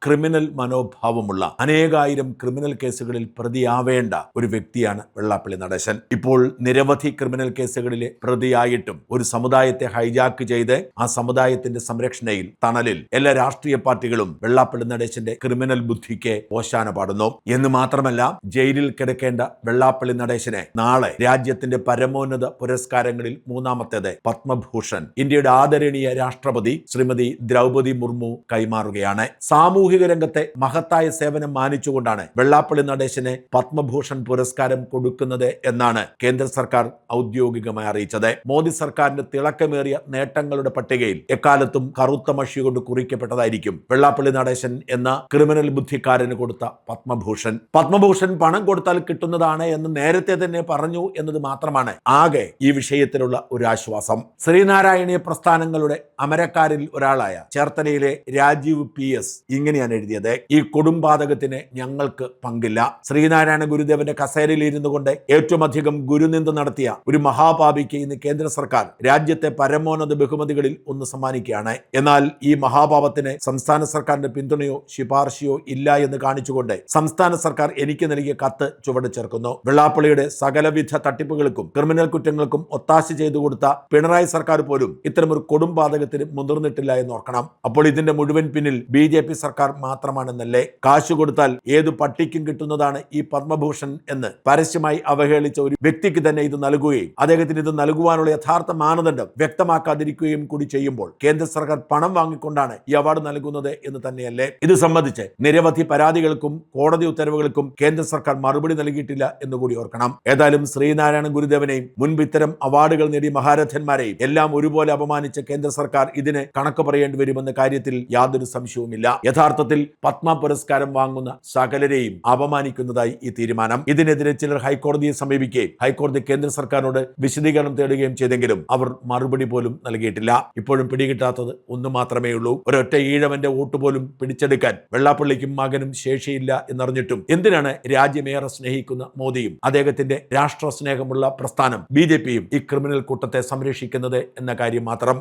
Criminal മനോഭാവമുള്ള അനേകായിരം criminal കേസുകളിൽ പ്രതിയാവേണ്ട ഒരു വ്യക്തിയാണ് വെള്ളാപ്പള്ളി നടേശൻ. ഇപ്പോൾ നിരവധി ക്രിമിനൽ കേസുകളിലെ പ്രതിയായിട്ടും ഒരു സമുദായത്തെ ഹൈജാക്ക് ചെയ്ത് ആ സമുദായത്തിന്റെ സംരക്ഷണയിൽ തണലിൽ എല്ലാ രാഷ്ട്രീയ പാർട്ടികളും വെള്ളാപ്പള്ളി നടേശന്റെ ക്രിമിനൽ ബുദ്ധിക്ക് ഓശാന പാടുന്നു. എന്ന് മാത്രമല്ല, ജയിലിൽ കിടക്കേണ്ട വെള്ളാപ്പള്ളി നടേശനെ നാളെ രാജ്യത്തിന്റെ പരമോന്നത പുരസ്കാരങ്ങളിൽ മൂന്നാമത്തേത് പത്മഭൂഷൺ ഇന്ത്യയുടെ ആദരണീയ രാഷ്ട്രപതി ശ്രീമതി ദ്രൗപദി മുർമു കൈമാറുകയാണ്. സാമൂഹിക രംഗത്തെ മഹത്തായ സേവനം മാനിച്ചുകൊണ്ടാണ് വെള്ളാപ്പള്ളി നടേശന് പത്മഭൂഷൺ പുരസ്കാരം കൊടുക്കുന്നത് എന്നാണ് കേന്ദ്ര സർക്കാർ ഔദ്യോഗികമായി അറിയിച്ചത്. മോദി സർക്കാരിന്റെ തിളക്കമേറിയ നേട്ടങ്ങളുടെ പട്ടികയിൽ എക്കാലത്തും കറുത്ത മഷി കൊണ്ട് കുറിക്കപ്പെട്ടതായിരിക്കും വെള്ളാപ്പള്ളി നടേശൻ എന്ന ക്രിമിനൽ ബുദ്ധിക്കാരന് കൊടുത്ത പത്മഭൂഷൺ. പത്മഭൂഷൺ പണം കൊടുത്താൽ കിട്ടുന്നതാണ് എന്ന് നേരത്തെ തന്നെ പറഞ്ഞു എന്നത് മാത്രമാണ് ആകെ ഈ വിഷയത്തിലുള്ള ഒരു ആശ്വാസം. ശ്രീനാരായണീയ പ്രസ്ഥാനങ്ങളുടെ അമരക്കാരിൽ ഒരാളായ ചേർത്തലയിലെ രാജീവ് PS ഇങ്ങനെയാണ് എഴുതിയത്: ഈ കൊടുംപാതകത്തിന് ഞങ്ങൾക്ക് പങ്കില്ല. ശ്രീനാരായണ ഗുരുദേവന്റെ കസേരയിൽ ഇരുന്നു കൊണ്ട് ഏറ്റവും അധികം ഗുരുനിന്ദ നടത്തിയ ഒരു മഹാപാപിക്ക് ഇന്ന് കേന്ദ്ര സർക്കാർ രാജ്യത്തെ പരമോന്നത ബഹുമതികളിൽ ഒന്ന് സമ്മാനിക്കുകയാണ്. എന്നാൽ ഈ മഹാപാപത്തിന് സംസ്ഥാന സർക്കാരിന്റെ പിന്തുണയോ ശുപാർശയോ ഇല്ല എന്ന് കാണിച്ചുകൊണ്ട് സംസ്ഥാന സർക്കാർ എനിക്ക് നൽകിയ കത്ത് ചുവട് ചേർക്കുന്നു. വെള്ളാപ്പള്ളിയുടെ സകലവിധ തട്ടിപ്പുകൾക്കും ക്രിമിനൽ കുറ്റങ്ങൾക്കും ഒത്താശ ചെയ്തു കൊടുത്ത പിണറായി സർക്കാർ പോലും ഇത്തരമൊരു കൊടുംപാതകത്തിന് മുതിർന്നിട്ടില്ല എന്ന് ഓർക്കണം. അപ്പോൾ ഇതിന്റെ മുഴുവൻ പിന്നിൽ BJP സർക്കാർ മാത്രമാണെന്നല്ലേ? കാശു കൊടുത്താൽ ഏതു പട്ടിക്കും കിട്ടുന്നതാണ് ഈ പത്മഭൂഷൺ എന്ന് പരസ്യമായി അവഹേളിച്ച ഒരു വ്യക്തിക്ക് തന്നെ ഇത് നൽകുകയും അദ്ദേഹത്തിന് ഇത് നൽകുവാനുള്ള യഥാർത്ഥ മാനദണ്ഡം വ്യക്തമാക്കാതിരിക്കുകയും കൂടി ചെയ്യുമ്പോൾ കേന്ദ്ര സർക്കാർ പണം വാങ്ങിക്കൊണ്ടാണ് ഈ അവാർഡ് നൽകുന്നത് എന്ന് തന്നെയല്ലേ? ഇത് സംബന്ധിച്ച് നിരവധി പരാതികൾക്കും കോടതി ഉത്തരവുകൾക്കും കേന്ദ്ര സർക്കാർ മറുപടി നൽകിയിട്ടില്ല എന്നുകൂടി ഓർക്കണം. ഏതായാലും ശ്രീനാരായണ ഗുരുദേവനെയും മുൻപ് ഇത്തരം അവാർഡുകൾ നേടിയ മഹാരഥന്മാരെയും എല്ലാം ഒരുപോലെ അപമാനിച്ച കേന്ദ്ര സർക്കാർ ഇതിന് കണക്ക് പറയേണ്ടി വരുമെന്ന കാര്യത്തിൽ യാതൊരു സംശയവുമില്ല. യഥാർത്ഥത്തിൽ പത്മ പുരസ്കാരം വാങ്ങുന്ന സകലരെയും അപമാനിക്കുന്നതായി ഈ തീരുമാനം. ഇതിനെതിരെ ചിലർ ഹൈക്കോടതിയെ സമീപിക്കുകയും ഹൈക്കോടതി കേന്ദ്ര സർക്കാരിനോട് വിശദീകരണം തേടുകയും ചെയ്തെങ്കിലും അവർ മറുപടി പോലും നൽകിയിട്ടില്ല. ഇപ്പോഴും പിടികിട്ടാത്തത് ഒന്ന് മാത്രമേ ഉള്ളൂ: ഒരൊറ്റ ഈഴവന്റെ വോട്ട് പോലും പിടിച്ചെടുക്കാൻ വെള്ളാപ്പള്ളിക്കും മകനും ശേഷിയില്ല എന്നറിഞ്ഞിട്ടും എന്തിനാണ് രാജ്യമേറെ സ്നേഹിക്കുന്ന മോദിയും അദ്ദേഹത്തിന്റെ രാഷ്ട്ര സ്നേഹമുള്ള പ്രസ്ഥാനം BJPയും ഈ ക്രിമിനൽ കൂട്ടത്തെ സംരക്ഷിക്കുന്നത് എന്ന കാര്യം മാത്രം.